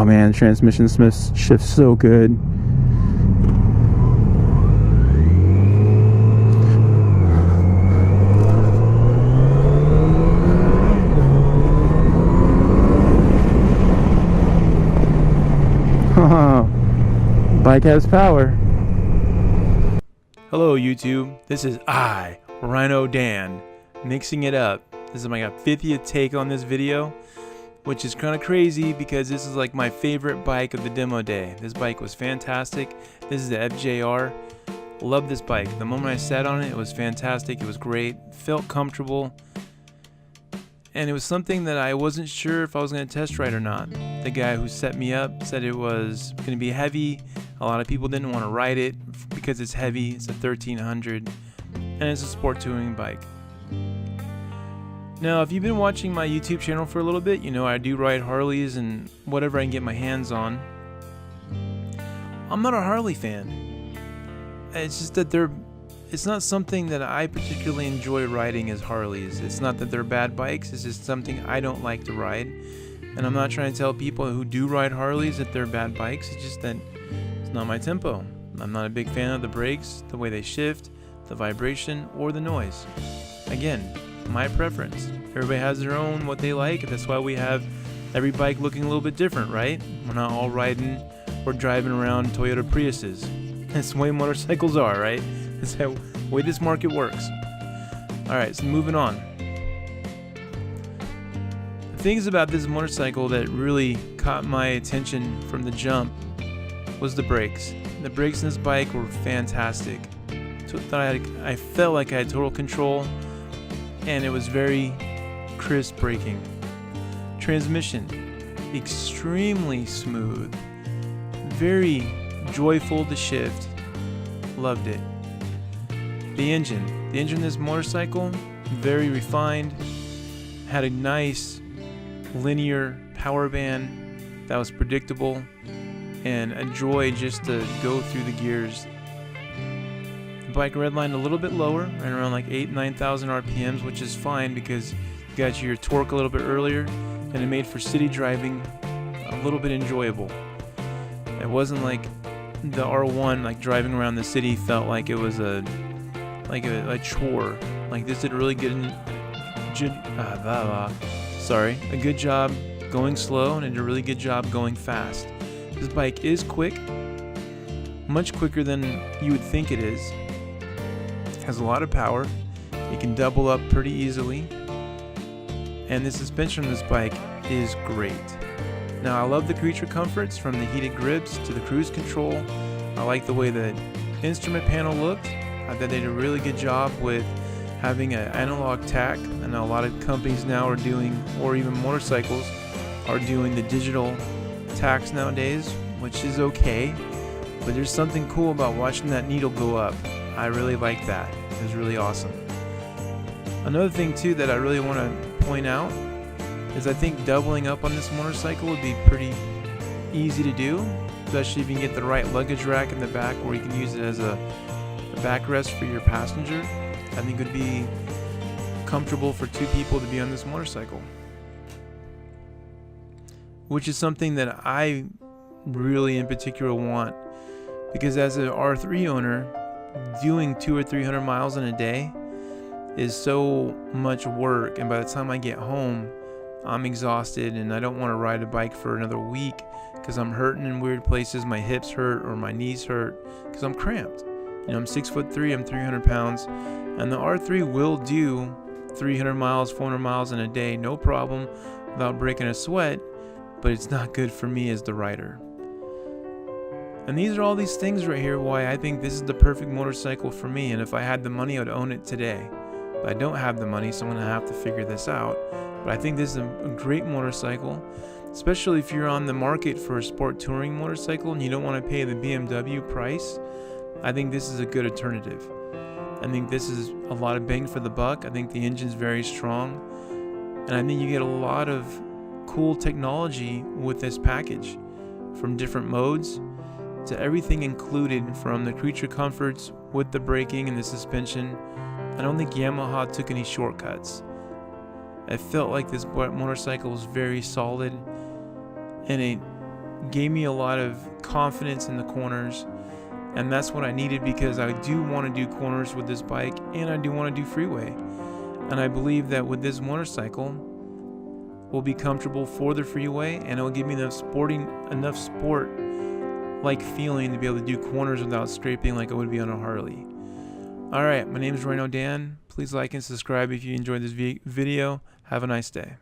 Oh man, transmission shifts so good. Bike has power. Hello YouTube, this is I, Rhino Dan, mixing it up. This is my 50th take on this video, which is kind of crazy because this is like my favorite bike of the demo day. This bike was fantastic. This is the FJR. Love this bike. The moment I sat on it, it was fantastic. It was great. Felt comfortable. And it was something that I wasn't sure if I was going to test ride or not. The guy who set me up said it was going to be heavy. A lot of people didn't want to ride it because it's heavy. It's a 1300 and it's a sport touring bike. Now, if you've been watching my YouTube channel for a little bit, you know I do ride Harleys and whatever I can get my hands on. I'm not a Harley fan. It's just that it's not something that I particularly enjoy riding as Harleys. It's not that they're bad bikes, it's just something I don't like to ride. And I'm not trying to tell people who do ride Harleys that they're bad bikes, it's just that it's not my tempo. I'm not a big fan of the brakes, the way they shift, the vibration, or the noise. Again, my preference. Everybody has their own what they like, and that's why we have every bike looking a little bit different, right? We're not all riding or driving around Toyota Priuses. That's the way motorcycles are, right? That's the way this market works. Alright, so moving on. The things about this motorcycle that really caught my attention from the jump was the brakes. The brakes in this bike were fantastic. I felt like I had total control, and it was very crisp braking. Transmission, extremely smooth, very joyful to shift. Loved it. The engine in this motorcycle, very refined, had a nice linear power band that was predictable and a joy just to go through the gears. The bike redlined a little bit lower, right around like 9,000 RPMs, which is fine because you got your torque a little bit earlier and it made for city driving a little bit enjoyable. It wasn't like the R1, like driving around the city felt like it was a chore. Like this did a really good a good job going slow and did a really good job going fast. This bike is quick, much quicker than you would think it is. Has a lot of power. It can double up pretty easily, and the suspension on this bike is great. Now, I love the creature comforts, from the heated grips to the cruise control. I like the way the instrument panel looked. I thought they did a really good job with having an analog tack. I know a lot of companies now are doing, or even motorcycles are doing, the digital tacks nowadays, which is okay, but there's something cool about watching that needle go up. I really like that. It was really awesome. Another thing too that I really want to point out is I think doubling up on this motorcycle would be pretty easy to do, especially if you can get the right luggage rack in the back where you can use it as a backrest for your passenger. I think it would be comfortable for two people to be on this motorcycle, which is something that I really in particular want, because as an R3 owner, doing 200 or 300 miles in a day is so much work, and by the time I get home I'm exhausted and I don't want to ride a bike for another week because I'm hurting in weird places. My hips hurt or my knees hurt because I'm cramped. You know, I'm 6'3", I'm 300 pounds, and the R3 will do 300 miles, 400 miles in a day, no problem, without breaking a sweat, but it's not good for me as the rider. And these are all these things right here why I think this is the perfect motorcycle for me, and if I had the money I would own it today. But I don't have the money, so I'm going to have to figure this out. But I think this is a great motorcycle, especially if you're on the market for a sport touring motorcycle and you don't want to pay the BMW price. I think this is a good alternative. I think this is a lot of bang for the buck. I think the engine's very strong, and I think you get a lot of cool technology with this package, from different modes to everything included, from the creature comforts with the braking and the suspension. I don't think Yamaha took any shortcuts. I felt like this motorcycle was very solid, and it gave me a lot of confidence in the corners, and that's what I needed, because I do want to do corners with this bike, and I do want to do freeway. And I believe that with this motorcycle, will be comfortable for the freeway, and it will give me enough sport like feeling to be able to do corners without scraping like I would be on a Harley. Alright, my name is Reno Dan. Please like and subscribe if you enjoyed this video. Have a nice day.